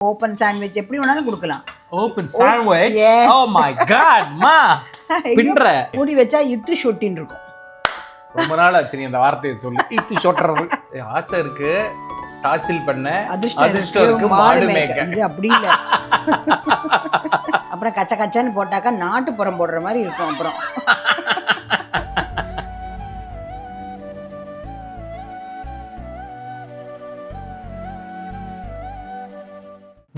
Open sandwich எப்படி வேணாலும் கொடுக்கலாம். Open sandwich. Oh my god மா பின்ற மூடி வச்சா இத்து ஷொட்டின்னு இருக்கும். ரொம்ப நாள் ஆச்சு நீ அந்த வார்த்தையை சொல்லி. இத்து ஷொட்டுறது ஆசை இருக்கு, தாசில் பண்ண அதிர்ஷ்டம் இருக்கு, மாடு மேய்க்க. இது அப்படி இல்ல. அப்புறம் கச்ச கச்சன்னு போட்டாக்கா நாட்டுப்புறம் போடுற மாதிரி இருக்கும். அப்புறம்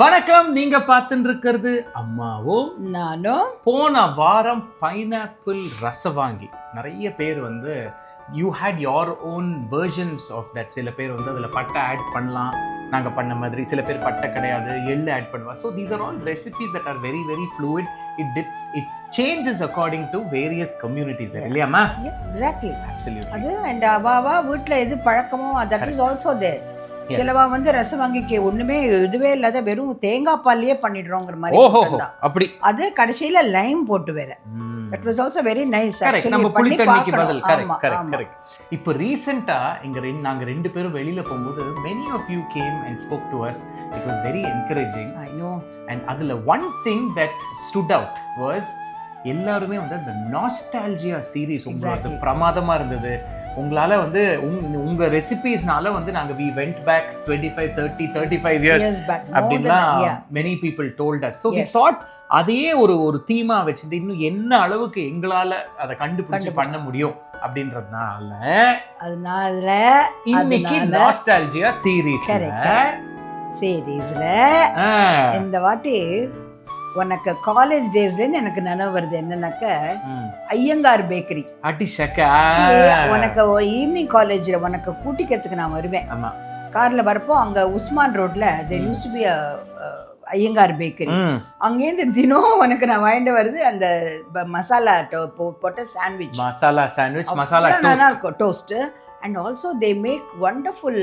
வணக்கம், நீங்க பார்த்துட்டு இருக்கிறது அம்மாவும் நானும். போன வாரம் பைனாப்பிள் ரசவாங்கி நிறைய பேர் வந்து you had your own versions of that. சில பேர் வந்து அதில் பட்டை ஆட் பண்ணலாம் நாங்கள் பண்ண மாதிரி, சில பேர் பட்டை கிடையாது எள்ளு ஆட் பண்ணுவா. So these are all recipes that are very very fluid. It changes according to various communities இல்லையாமா? Exactly, absolutely. அது அண்ட் அவாவா வீட்டில் எது பழக்கமோ தட் இஸ் ஆல்சோ தேர். சிலவா வந்து ரசவாங்கிக்கு ஒண்ணுமே இதுவே இல்லாத வெறும் தேங்காய் பால்லயே பண்ணிடுறோங்கிற மாதிரி. அப்படி அது கடைசியில லைம் போட்டு வேற. That was also very nice actually. நம்ம புளி தண்ணிக்கு பதில். கரெக்ட். இப்போ ரீசெண்டா நாங்க ரெண்டு பேரும் வெளியில போகும்போது many of you came and spoke to us. It was very encouraging. I know. And அதுல one thing that stood out was எல்லாருமே வந்து அந்த நாஸ்டால்ஜியா சீரிஸ் உங்களுக்கு பிரமாதமா இருந்தது. உங்களால வந்து உங்க ரெசிபீஸ்னால வந்து நாங்க we went back 25 30 35 years அப்படின்னா many people told us. So we thought அதையே ஒரு தீமா வச்சுட்டு இன்னும் என்ன அளவுக்கு எங்களால அதை கண்டுபிடிச்சு பண்ண முடியும் அப்படின்றதுனால இன்னைக்கு நாஸ்டால்ஜியா சீரீஸ்ல இந்த வாட்டி உனக்கு காலேஜ் டேஸ்ல எனக்கு நினைவு வருது என்னன்னாக்க ஐயங்கார் பேக்கரி. உனக்கு ஈவினிங் காலேஜ்ல உனக்கு கூட்டிக்கிறதுக்கு நான் வருவேன். கார்ல வரப்போ அங்க உஸ்மான் ரோட்ல there used to be a Iyengar bakery. அங்கேருந்து தினம் உனக்கு நான் வாங்கிட்டு வருது அந்த மசாலா போட்ட sandwich. Masala sandwich, masala toast. And also they make wonderful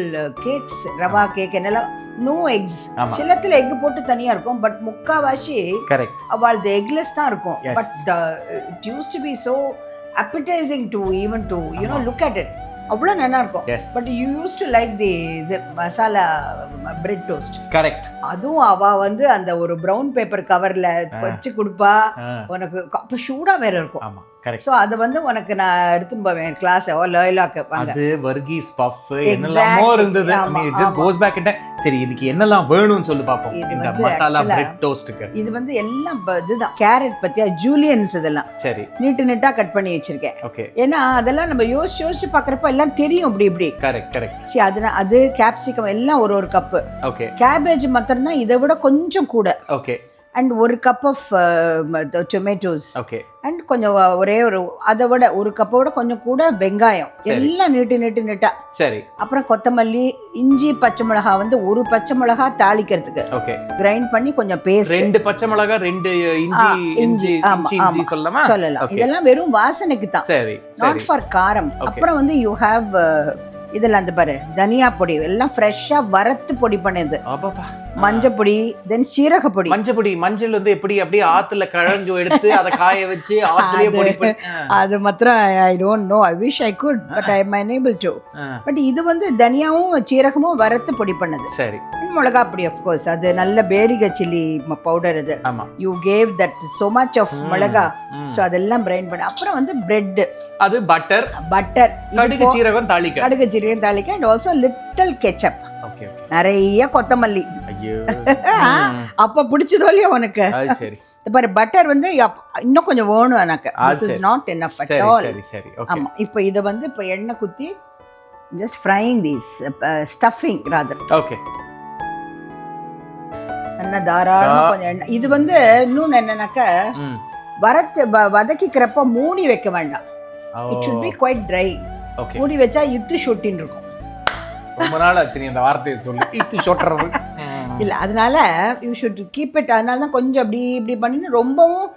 cakes, rava cake என்னெல்லாம் no eggs. சிலத்துல எக் போட்டு தனியா இருக்கும், பட் முக்காவாசி கரெக்ட் அவள் the eggless தான் இருக்கும். But it used to be so appetizing to even to look at it. அவ்வளோ நல்லா இருக்கும். But you use to like the masala bread toast. Correct. அதுவும் அவ வந்து அந்த ஒரு பிரவுன் பேப்பர் கவர்ல வச்சு கொடுப்பா உனக்கு. அப்ப சூடா வேற இருக்கும். ஆமா கரெக்ட். சோ அது வந்து உனக்கு நான் எடுத்து போவேன் கிளாஸ் லாய்லாக்கு. அது வர்கீஸ் பஃப் என்னெல்லாமோ இருந்தது. it just goes back in time. சரி இதுக்கு என்னெல்லாம் வேணும்னு சொல்லி பாப்போம் இந்த மசாலா பிரெட் டோஸ்ட்க்கு. இது வந்து எல்லாம் இதுதான் கேரட் பத்தியா ஜூலியன்ஸ் இதெல்லாம் சரி நீட்டா கட் பண்ணி வச்சிருக்கேன். ஓகே. ஏன்னா அதெல்லாம் நம்ம யோசிச்சு பாக்குறப்ப எல்லாம் தெரியும் இப்படி. கரெக்ட். சரி அது கேப்சிகம் எல்லாம் ஒரு கப்பு. ஓகே. கேபேஜ் மாத்திரம் தான் இதை விட கொஞ்சம் கூட. ஓகே. அண்ட் ஒரு cup of tomatoes. Okay. And கொஞ்சம் ஒரே அதை விட ஒரு கப்போட கொஞ்சம் கூட வெங்காயம் எல்லாம் நீட்டா. சரி. அப்புறம் கொத்தமல்லி, இஞ்சி, பச்சை மிளகா வந்து ஒரு பச்சை மிளகா தாளிக்கிறதுக்கு ஓகே கிரைண்ட் பண்ணி கொஞ்சம் பேஸ்ட். 2 பச்சை மிளகா 2 இஞ்சி சொல்லலாம். இதெல்லாம் வெறும் வாசனைக்கு தான். சரி. நாட் ஃபார் காரம். அப்புறம் வந்து யூ ஹேவ் இதெல்லாம் அந்த பாரு தனியா பொடி எல்லாம் ஃப்ரெஷ்ஷா வறுத்து பொடி பண்ணது. மஞ்சள் பொடி, தென் சீரக பொடி. மஞ்சள் வந்து எப்படி அப்படியே ஆத்துல கழங்கு எடுத்து அதை காய வச்சு ஆத்துலயே பொடி பண்ணி. அது மாத்திரம் I don't know. I wish I could but I am unable to. But இது வந்து தனியாவும் சீரகமும் வறுத்து பொடி பண்ணது. சரி. மிளகா பொடி ஆஃப் கோர்ஸ் அது நல்ல பேரிக சில்லி பவுடர். அது you gave that so much of மிளகா. சோ அதெல்லாம் பிரைண்ட் பண்ண. அப்புறம் வந்து பிரெட், அது பட்டர் கடுகு சீரகம் தாளிக்க and also little ketchup. Okay. நிறைய கொத்தமல்லி. ஐயோ அப்ப பிடிச்சதோ இல்லையா உனக்கு? சரி. பாரு பட்டர் வந்து இன்னும் கொஞ்சம் வேணும் எனக்கு. This is not enough at all. சரி. ஆமா. இப்போ இத வந்து இப்போ எண்ணெய் குத்தி just frying these stuffing rather. Okay. என்ன தாராளமா கொஞ்சம் எண்ணெய். இது வந்து இன்னொன்னு என்னன்னாக்க வதக்கிக்கிறப்ப மூடி வைக்க வேண்டாம். It should be quite dry. Okay. மூடி வச்சா இத்து ஷொட்டின்னு இருக்கும். ரொம்ப நாள் ஆச்சு நீ அந்த வார்த்தையை சொல்லி. இத்து ஷொட்டுறது இல்ல, அதனால you should keep it. அதனால தான் கொஞ்சம் இப்படி பண்ணி ரொம்பவும்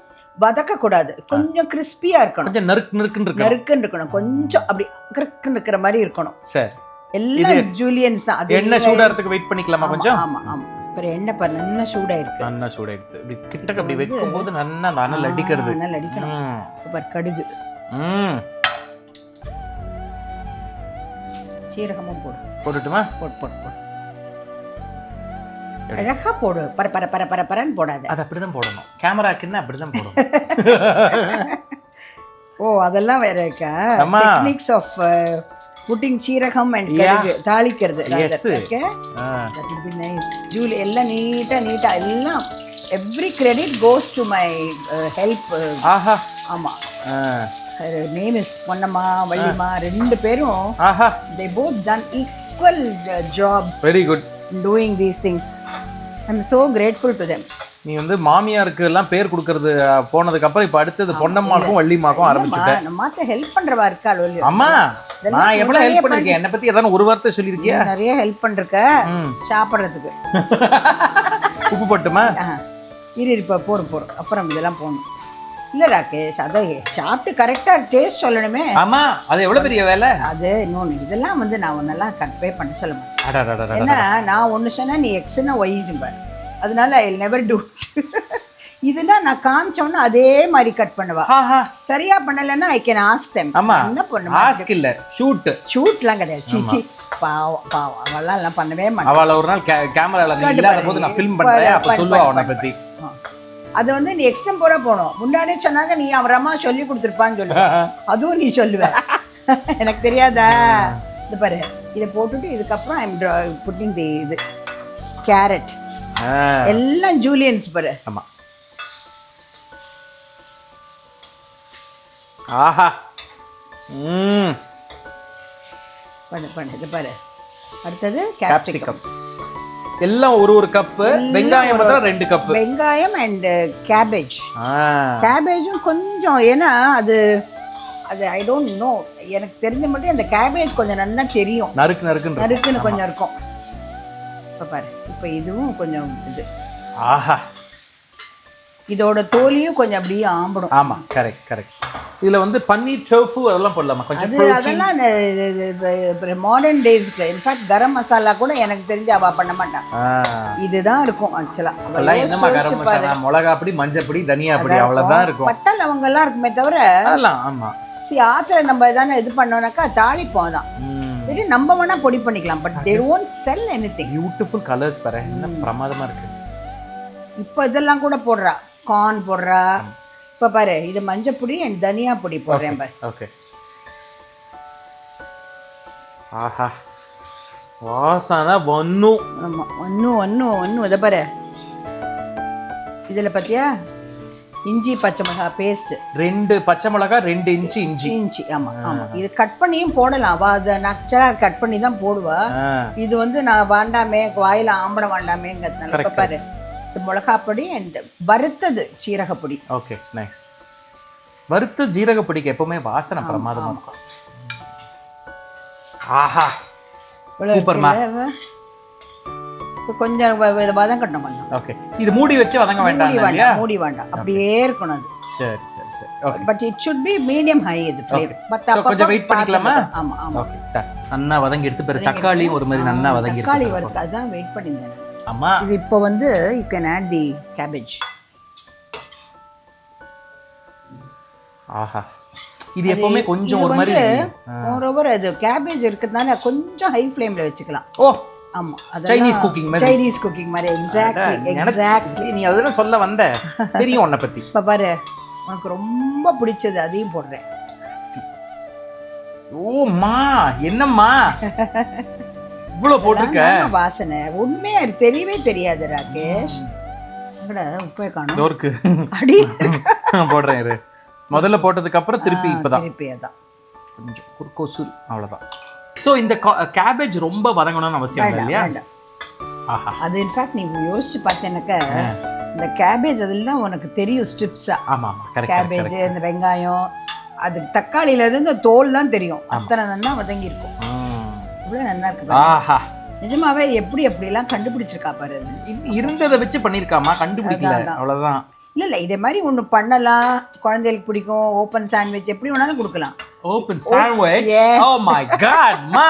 வதக்க கூடாது. கொஞ்சம் கிறிஸ்பியா இருக்கணும். கொஞ்சம் நறுக்குன்னு இருக்கணும். கொஞ்சம் அப்படி கிறுக்குன்னு இருக்கிற மாதிரி இருக்கணும். சரி. எல்லாம் ஜூலியன்ஸ் தான். அது எண்ணெய் சூடாறதுக்கு வெயிட் பண்ணிக்கலாமா கொஞ்சம்? ஆமா. அப்புறம் எண்ணெய் பாரு நல்லா சூடாயிருக்கு. இப்படி கிட்டக்க அப்படி வைக்கும்போது நல்லா அனல் அடிக்கிறது. நல்லா அடிக்கணும். அப்புறம் கடுகு, சீரகமும் போட்டுட்டுமா? போட்டு அழகா போடு, பர பர பர பர பரன்னு போடாத. அது அப்படிதான் போடணும், கேமராக்குன்னு அப்படிதான் போடணும். ஓ அதெல்லாம் வேற இருக்கா? டெக்னிக்ஸ் ஆஃப் புட்டிங் சீரகம் அண்ட் கடுகு தாளிக்கிறது. Okay, that would be nice. Julie எல்லாம் நீட்டா எல்லாம் every credit goes to my help. ஆஹா, ஆமா. Her name is பொன்னம்மா, வள்ளிமா, ரெண்டு பேரும் they both done equal job. Very good. Doing these things. I'm so grateful to them. நீ வந்து மாமியாருக்கு எல்லாம் பேர் கொடுக்கறது போனதுக்கு அப்புறம் இப்ப அடுத்தது பொன்னம்மாக்கும் வள்ளிமாக்கும் ஆரம்பிச்சுட்டேன். நம்மாத்த ஹெல்ப் பண்றவா இருக்கா இல்லையா? அம்மா, நான் எவ்வளவு ஹெல்ப் பண்ணிருக்கேன். என்ன பத்தி ஏதாவது ஒரு வார்த்தை சொல்லிருக்கியா? நிறைய ஹெல்ப் பண்றக்க சாப்பிடுறதுக்கு. உப்பு போட்டுமா? இப்ப போறோம் அப்புறம் இதெல்லாம் போகணும். இல்ல ராகேஷ், அதை சாப்பிட்டு கரெக்டா டேஸ்ட் சொல்லணுமே. ஆமா, அது எவ்வளவு பெரிய வேலை. அது இன்னொன்னு, இதெல்லாம் வந்து நான் ஒன்னெல்லாம் கன்வே பண்ண சொல்ல மாட்டேன். ஏன்னா நான் ஒண்ணு சொன்னா நீ எக்ஸ்னா ஒய்யும்ப, அதனால ஐ நெவர் டூ. இதுனா நான் காமிச்சோன்னா அதே மாதிரி கட் பண்ணுவா. சரியா பண்ணலன்னா ஐ கேன் ஆஸ்க் தெம். என்ன பண்ணுவா? ஆஸ்க் இல்ல, ஷூட்லாம் கிடையாது. சீச்சி, பாவம் அவெல்லாம் எல்லாம் பண்ணவே மாட்டேன். அவள ஒரு நாள் கேமரால நீ இல்லாத போது நான் ஃபில்ம் பண்றேன், அப்ப சொல்லுவா உன்னை பத்தி. அது வந்து நீ எக்ஸ்டெம்போரா போகணும். முன்னாடியே சொன்னாங்க நீ அவர் அம்மா சொல்லி கொடுத்துருப்பான்னு சொல்லுவ. அதுவும் நீ சொல்லுவ, எனக்கு தெரியாதா? இது பாரு, இதை போட்டுட்டு இதுக்கப்புறம் ஐ எம் புட்டிங் தி இது கேரட் எல்லாம் ஜூலியன்ஸ் பாரு. ஆமா. ஆஹா, பண்ணு இது பாரு. அடுத்தது கேப்சிகம். எல்லாம் ஒரு கப். வெங்காயம் மட்டும் 2 கப். வெங்காயம் அண்ட் கேபேஜ். கேபேஜும் கொஞ்சம், ஏன்னா அது ஐ டோன்ட் நோ, எனக்கு தெரிஞ்ச மட்டும் அந்த கேபேஜ் கொஞ்சம் நல்லா தெரியும். நறுக்குன்னு கொஞ்சம் இருக்கும். இப்போ பாரு, இப்போ இதுவும் கொஞ்சம் இது. ஆஹா, இதோட தோலியும் கொஞ்சம் அப்படியே ஆம்படும். ஆமா, கரெக்ட். இதுல வந்து பன்னீர் டோஃபு அதெல்லாம் போடலாமா? கொஞ்சம் அதெல்லாம் மாடர்ன் டேஸ்க்கு. இன்ஃபேக்ட் கரம் மசாலா கூட எனக்கு தெரிஞ்சு அவ பண்ண மாட்டான். இதுதான் இருக்கும் ஆக்சுவலா. என்னமா கரம் மசாலா? மிளகா பொடி, மஞ்சள் பொடி, தனியா பொடி, அவ்வளவுதான் இருக்கும். பட்டை லவங்க எல்லாம் இருக்குமே தவிர அதெல்லாம். ஆமா, ஆத்துல நம்ம எதானே இது பண்ணோம்னாக்கா தாளிப்போம் தான். சரி, நம்ம வேணா பொடி பண்ணிக்கலாம். But they won't sell anything. Beautiful colours பாரு, என்ன பிரமாதமா இருக்கு. இப்போ இதெல்லாம் கூட போடுறா, கார்ன் போடுறா. இப்போ பாரு, இது மஞ்சள் பொடி அண்ட் தனியா பொடி போடுறேன் பாரு. ஓகே. ஆஹா, வாசனை ஒன்னு. ஆமா, ஒன்னு இதை பாரு. இதுல பாத்தியா, இஞ்சி பச்சை மிளகா பேஸ்ட். 2 பச்சை மிளகா, 2 இஞ்சி. ஆமா. இது கட் பண்ணியும் போடலாம். அதை நச்சா கட் பண்ணி தான் போடுவா. இது வந்து நான் வேண்டாமே, வாயில ஆம்பட வேண்டாமேங்கிறதுனால. இப்ப பாரு, மிளகா பொடி அண்ட் வறுத்தது சீரகப்பொடி. Okay, nice. வறுத்த ஜீரகப்பொடிக்கு எப்பவுமே வாசனை பிரமாதமா இருக்கும். ஆஹா, சூப்பர்மா. கொஞ்சம் வதங்கட்டும் கொஞ்சம். ஓகே, இது மூடி வச்சு வதங்க வேண்டாம் இல்லையா? மூடி வேண்டாம், அப்படியே இருக்கணும் அது. சரி. Okay, but it should be medium high இது ஃப்ளேவர். பட் அப்ப கொஞ்சம் வெயிட் பண்ணிக்கலாமா? ஆமா. ஓகே, நன்னா வதங்கி எடுத்து பிறகு தக்காளி ஒரு மாதிரி நன்னா வதங்கி எடுத்து. தக்காளி வறுத்து அதான் வெயிட் பண்ணிங்க. ஆமா, இது இப்போ வந்து you can add the cabbage. ஆஹா, இது எப்பவுமே கொஞ்சம் ஒரு மாதிரி மோரோவர் அது கேபேஜ் இருக்குதுனால கொஞ்சம் ஹை ஃப்ளேம்ல வச்சுக்கலாம். ஓ ஆமா, அது சைனீஸ் குக்கிங் மாதிரி. எக்ஸாக்ட்லி நீ அதெல்லாம் சொல்ல வந்த தெரியும் உன்னை பத்தி. இப்ப பாரு, உனக்கு ரொம்ப பிடிச்சது அதையும் போடுறேன். ஓம்மா, என்னம்மா இவ்வளவு போட்டுருக்க? வாசனை உண்மையா தெரியவே தெரியாது ராகேஷ். உப்பே காணும் டோர்க்கு அடி போடுறேன் இரு. முதல்ல போட்டதுக்கு அப்புறம் திருப்பி இப்பதான் அதான் கொஞ்சம் கொசு, அவ்வளவுதான். ஸோ இந்த கேபேஜ் ரொம்ப வதங்கணும்னு அவசியம் இல்லை இல்லையா? அது இன்ஃபேக்ட் நீ யோசிச்சு பார்த்தேன்னாக்க இந்த கேபேஜ் அதெல்லாம் உனக்கு தெரியும் ஸ்ட்ரிப்ஸா. ஆமாம், கேபேஜ், இந்த வெங்காயம், அது தக்காளியில இருந்து தோல் தான் தெரியும். அத்தனை நல்லா வதங்கி இருக்கும். இவ்வளோ நல்லா இருக்கு. ஆஹா, நிஜமாவே எப்படி எல்லாம் கண்டுபிடிச்சிருக்கா பாரு. இருந்ததை வச்சு பண்ணிருக்காமா, கண்டுபிடிக்கல, அவ்வளவுதான். இல்ல இதே மாதிரி ஒண்ணு பண்ணலாம். குழந்தைகளுக்கு பிடிக்கும். ஓபன் சாண்ட்விச் எப்படி வேணாலும் கொடுக்கலாம். Open sandwich. Oh my god மா,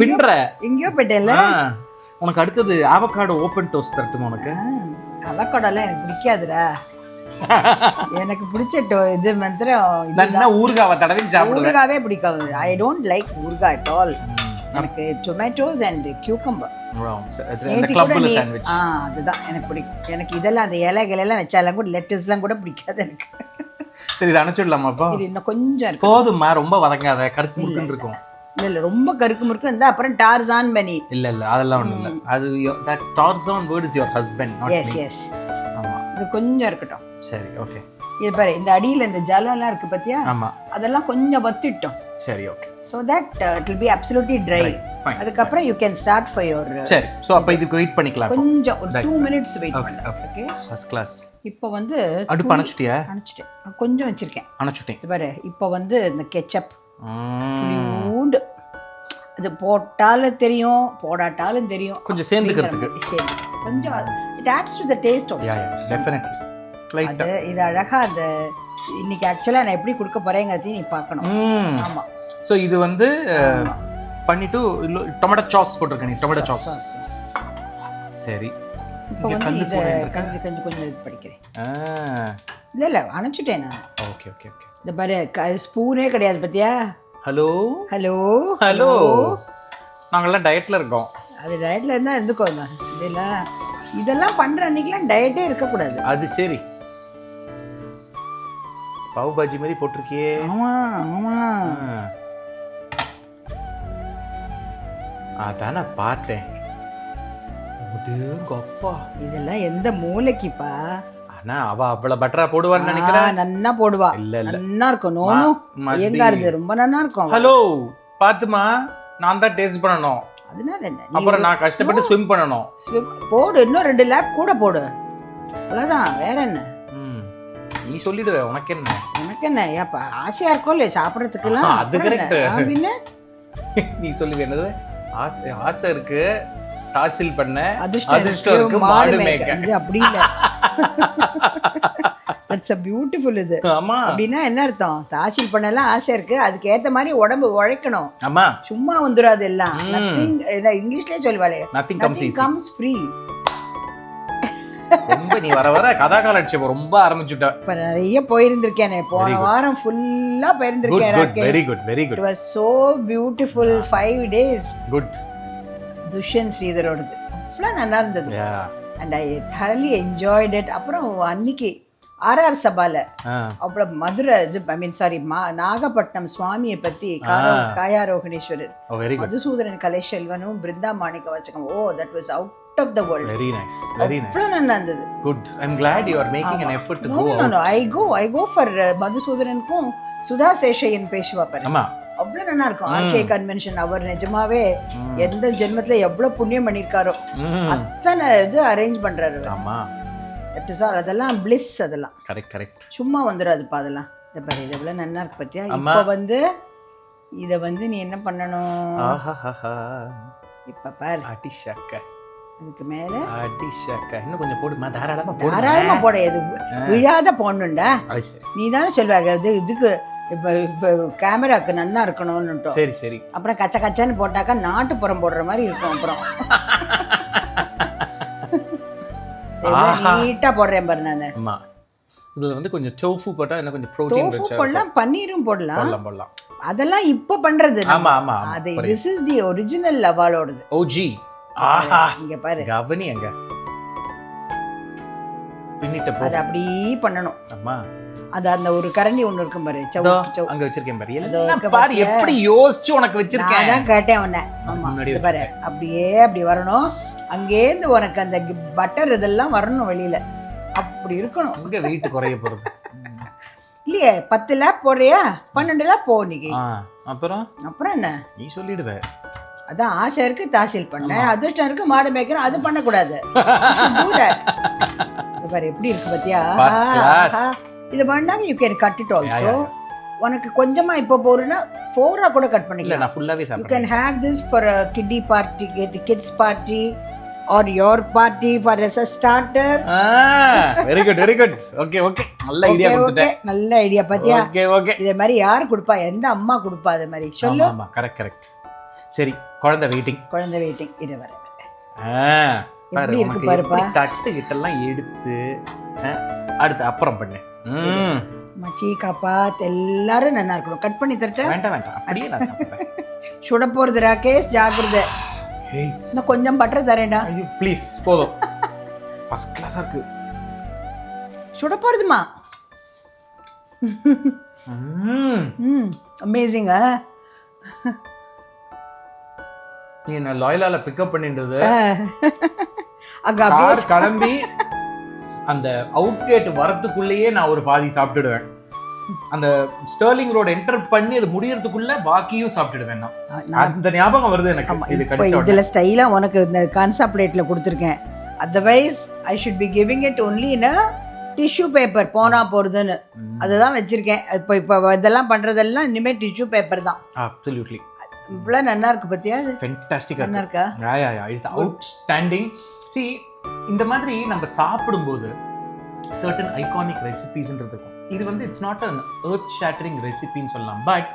பின்ற எங்கயோ போயிட்டேல்ல. உனக்கு அடுத்தது அவகாடோ ஓபன் டோஸ்ட் தரட்டுமா? உனக்கு அவகாடோலாம் எனக்கு பிடிக்காதுடா. எனக்கு பிடிச்ச இது மந்திரம் நல்லா ஊறுகாவை தடவி சாப்பிடுவேன். ஊறுகாவே பிடிக்காது. ஐ டோன்ட் லைக் ஊறுகாய் அட் ஆல். எனக்கு டொமேட்டோஸ் அண்ட் கியூக்கம்பர் இந்த கிளப்ல சாண்ட்விச் அதுதான் எனக்கு பிடிக்கும். எனக்கு இதெல்லாம் அந்த இலைகளெல்லாம் வச்சாலும் கூட லெட்டர்ஸ்லாம் கூட பிடிக்காது எனக்கு. சரி இதை அனுப்பிச்சுடலாமாப்பா? இன்னும் கொஞ்சம் இருக்கு. போதுமா, ரொம்ப வதங்காத, கருக்கு முறுக்குன்னு இருக்கும். இல்ல ரொம்ப கருக்கு முறுக்கு இருந்தா அப்புறம் டார்சான் பனி. இல்ல அதெல்லாம் ஒண்ணும் இல்ல. அது that Tarzan word is your husband, not me. Yes. ஆமா, இது கொஞ்சம் இருக்கட்டும். சரி, ஓகே. இது பாரு, இந்த அடியில இந்த ஜலம்லாம் இருக்கு பாத்தியா? ஆமா, அதெல்லாம் கொஞ்சம் வத்திட்டோம். சரி, okay. So that it will be absolutely dry. அதுக்கு அப்புறம் you can start for your. சரி, சோ அப்ப இதுக்கு வெயிட் பண்ணிக்கலாம். கொஞ்சம் ஒரு 2 minutes வெயிட் பண்ணு. Okay, first class. இப்போ வந்து அடுப்பு அணைச்சிட்டியா? அணைச்சிட்டேன், கொஞ்சம் வச்சிருக்கேன். அணைச்சிட்டேன். இது பாரு, இப்போ வந்து இந்த கெச்சப் துளியூண்டு அது போட்டாலும் தெரியும், போடாட்டாலும் தெரியும். கொஞ்சம் சேர்ந்துக்கிறதுக்கு கொஞ்சம் it adds to the taste also. Definitely. அது இது அழகா அந்த இன்னைக்கு ஆக்சுவலா நான் எப்படி கொடுக்க போறேங்கிறதையும் நீ பார்க்கணும். ஆமா, சோ இது வந்து பண்ணிட்டு டொமேட்டோ சாஸ் போட்டுருக்கேன். நீ டொமேட்டோ சாஸ். சரி, இப்போ வந்து இதை கொஞ்சம் இது படிக்கிறேன். இல்ல அணைச்சிட்டேன் நான். ஓகே. இந்த பாரு, ஸ்பூனே கிடையாது பத்தியா? ஹலோ. நாங்கெல்லாம் டயட்ல இருக்கோம். அது டயட்ல இருந்தா இருந்துக்கோங்க. இதெல்லாம் பண்ற அன்னைக்கெல்லாம் டயட்டே இருக்கக்கூடாது. அது சரி, பாவ் பாஜி மாதிரி போட்டிருக்கியே. ஆமா. அதான் நான் பார்த்தேன். அப்பா, இதெல்லாம் எந்த மூளைக்குப்பா? ஆனா அவ அவ்வளவு பட்டரா போடுவான்னு நினைக்கிறேன். நன்னா போடுவா. இல்ல நன்னா இருக்கும். ஏங்காருது ரொம்ப நன்னா இருக்கும். ஹலோ பாத்துமா, நான் தான் டேஸ்ட் பண்ணணும். அதனால என்ன, அப்புறம் நான் கஷ்டப்பட்டு ஸ்விம் பண்ணணும். போடு, இன்னும் 2 லேப் கூட போடு, அவ்வளவுதான். வேற என்ன நீ சொல்லிடுவே. உனக்கு என்ன ஏப்பா, ஆசையா இருக்கும் இல்ல சாப்பிடறதுக்குலாம்? அது கரெக்ட். நீ சொல்லுவே என்னது? ஆசை இருக்கு தாசில் பண்ண, அதிர்ஷ்டம் இருக்கு மாடு மேய்க்க. இது அப்படி இல்ல. That's a beautiful இது. ஆமா, அப்படின்னா என்ன அர்த்தம்? தாசில் பண்ணலாம் ஆசை இருக்கு, அதுக்கு ஏத்த மாதிரி உடம்பு உழைக்கணும். ஆமா, சும்மா வந்துடாது எல்லாம். நத்திங், இங்கிலீஷ்லயே சொல்வாளே, nothing comes free. ரொம்ப நீ வர வர கதாகாலட்சியம் ரொம்ப ஆரம்பிச்சுட்ட. இப்ப நிறைய போயிருந்திருக்கேனே, போன வாரம் ஃபுல்லா போயிருந்திருக்கேன். Very good. It was so beautiful. 5 days. Good. Dushyanth ஸ்ரீதரோடது அவ்வளோ நல்லா இருந்தது. And I thoroughly enjoyed it. அப்புறம் அன்னைக்கு ஆர்ஆர் சபால அப்புறம் மதுரை இது நாகப்பட்டினம் சுவாமியை பத்தி காயாரோகணேஸ்வரர், மதுசூதனன் கலைசெல்வனும் Brinda Manikkavachagam. That was out of the world. Very nice, very nice. அவ்வளோ நல்லா இருந்தது. Good. I am glad you are making an effort to go out. No, I go for மதுசூதனனுக்கும் சுதா சேஷையன் பேசுவா பாரு. ஆமா, அவ்வளவு நல்லா இருக்கும். ஆர்கே கன்வென்ஷன் அவர் நிஜமாவே எந்த ஜென்மத்துல எவ்வளவு புண்ணியம் பண்ணிருக்காரோ அத்தனை இது அரேஞ்ச் பண்றாரு. ஆமா, தட் இஸ் ஆல். அதெல்லாம் பிளிஸ். அதெல்லாம் கரெக்ட். சும்மா வந்துடாதுப்பா அதெல்லாம். இத பாரு, இது எவ்வளவு நல்லா இருக்கு பத்தியா? இப்போ வந்து இத வந்து நீ என்ன பண்ணணும்? இப்ப பாரு, அடிஷக்க. அதுக்கு மேல அடிஷக்க இன்னும் கொஞ்சம் போடுமா. தாராளமா போட. எது விழாத போடணும்டா. நீ தானே சொல்வாங்க இதுக்கு இப்போ கேமராக்கு நல்லா இருக்கணும்னு. சரி. அப்புறம் கச்சன்னு போட்டாக்கா நாட்டுப்புறம் போடுற மாதிரி இருக்கும். அப்புறம் நீட்டா போடுறேன் பாரு நானு. ஆமா, இதுல வந்து கொஞ்சம் டோஃபு போட்டா இன்னும் கொஞ்சம் புரோட்டீன் ரிச்சா போடலாம். பன்னீரும் போடலாம். அதெல்லாம் இப்ப பண்றது. ஆமா. அது this is the original லவாலோடது. ஓஜி. ஆஹா, இங்க பாரு, கவனி அங்க பின்னிட்ட போ. அது அப்படி பண்ணணும். ஆமா, அது அந்த ஒரு கரண்டி ஒன்னு இருக்கும் பாரு, அங்க வச்சிருக்கேன் பாரு. எல்லாம் பாரு எப்படி யோசிச்சு உனக்கு வச்சிருக்கேன். நான் கேட்டேன் உன்னை. ஆமா, பாரு அப்படியே அப்படி வரணும். அங்கேருந்து உனக்கு அந்த பட்டர் இதெல்லாம் வரணும் வெளியில. அப்படி இருக்கணும். அங்க வெயிட் குறைய போறது இல்லையே. 10 லேப் போடுறியா? 12 லேப் போ இன்னைக்கு. அப்புறம் என்ன நீ சொல்லிடுவே. அதான் ஆசை இருக்கு தாசில் பண்ண, அதிர்ஷ்டம் இருக்கு மாடு மேய்க்கிறேன், அது பண்ணக்கூடாது. பாரு எப்படி இருக்கு பத்தியா? இது பண்ணாங்க. You can cut it also. உனக்கு கொஞ்சமா இப்போ போறேன்னா 4 கூட கட் பண்ணிக்கலாம். நான் ஃபுல்லாவே சாப்பிடுறேன். You can have this for a kiddie party, kids party or your party for as a starter. Very good. Okay. நல்ல ஐடியா கொடுத்துட்டேன். நல்ல ஐடியா பாத்தியா? Okay. இதே மாதிரி யார் கொடுப்பா? எந்த அம்மா கொடுப்பா? அதே மாதிரி சொல்லு. ஆமா, கரெக்ட். சரி, குழந்தை வெயிட்டிங். இது வர. பாரு இருக்கு பாருப்பா. தட்டு கிட்டலாம் எடுத்து அடுத்து அப்புறம் பண்ணு. மச்சி காப்பாத் எல்லாரும் நல்லா இருக்கணும். கட் பண்ணி தரட்டா? வேண்டாம் அப்படியே நான் சாப்பிடுறேன். சுட போறது ராகேஷ், ஜாக்கிரதை. ஹேய் இன்னும் கொஞ்சம் பட்டர் தரேன்டா. ஐயோ ப்ளீஸ் போதும். ஃபர்ஸ்ட் கிளாஸா இருக்கு. சுட போறதுமா. அமேசிங்கா. நீ என்ன லாயலால பிக்கப் பண்ணின்றது அங்க கார் கிளம்பி அந்த அவுட்கேட் வரத்துக்குள்ளேயே நான் ஒரு பாதி சாப்பிட்டுடுவேன். அந்த ஸ்டர்லிங் ரோடு என்டர் பண்ணி அது முடியறதுக்குள்ள பாக்கியும் சாப்பிட்டுடுவேன். நான் அந்த ஞாபகம் வருது எனக்கு. இது கடிச்ச இதுல ஸ்டைலா உனக்கு இந்த கான்சா பிளேட்ல கொடுத்துருக்கேன். Otherwise I should be giving it only in tissue paper. போனா போறதுன்னு அதுதான் வச்சிருக்கேன். இப்போ இதெல்லாம் பண்றதெல்லாம் இனிமேல் டிஷ்யூ பேப்பர் தான். அப்சல்யூட்லி. இவ்வளோ நல்லா இருக்கு பத்தியா? ஃபென்டாஸ்டிக்கா நல்லா இருக்கா? It's outstanding. See, இந்த மாதிரி நம்ம சாப்பிடும்போது certain iconic recipesன்றது இருக்கும். இது வந்து it's not an earth shattering recipeன்னு சொல்லலாம், but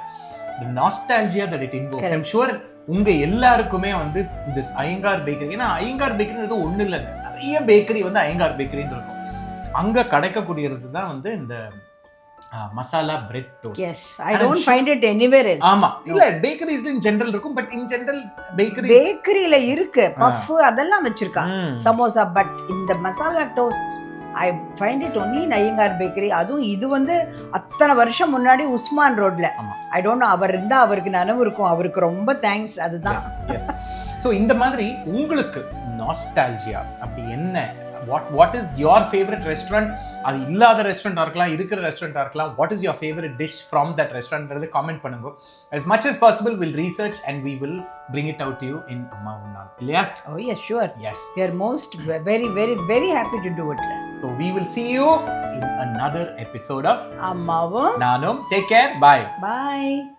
the nostalgia that it invokes. I'm sure உங்க எல்லாருக்குமே வந்து this ஐயங்கார் பேக்கரி, ஏன்னா ஐயங்கார் பேக்கரின்றது ஒண்ணு இல்லை, நிறைய பேக்கரி வந்து ஐயங்கார் பேக்கரின்னு இருக்கும். அங்க கிடைக்கக்கூடியது தான் வந்து இந்த masala bread toast. Yes, I don't find it anywhere else. ஆமா, இல்ல பேக்கரிஸ்ல இன் ஜெனரல் இருக்கும், பட் இன் ஜெனரல் பேக்கரியில இருக்கு பஃப் அதெல்லாம் வச்சிருக்காங்க, சமோசா. பட் இந்த masala toast I find it only in Iyengar bakery. அதுவும் இது வந்து அத்தனை வருஷம் முன்னாடி உஸ்மான் ரோட்ல. I don't know, அவர் இருந்தா அவருக்கு நினைவு இருக்கும். அவருக்கு ரொம்ப தேங்க்ஸ். அதுதான். ஸோ இந்த மாதிரி உங்களுக்கு நாஸ்டால்ஜியா அப்படி என்ன, what is your favorite restaurant? அது இல்லாத ரெஸ்டாரண்டா இருக்கலாம், இருக்கிற ரெஸ்டாரண்டா இருக்கலாம். what is your favorite dish from that restaurant? Comment பண்ணுங்க. as much as possible we'll research and we will bring it out to you in Ammavum Naanum. இல்லையா? Oh yes, sure. Yes, we are most very very very happy to do it. So we will see you in another episode of Ammavum Naanum. Take care. Bye. Bye.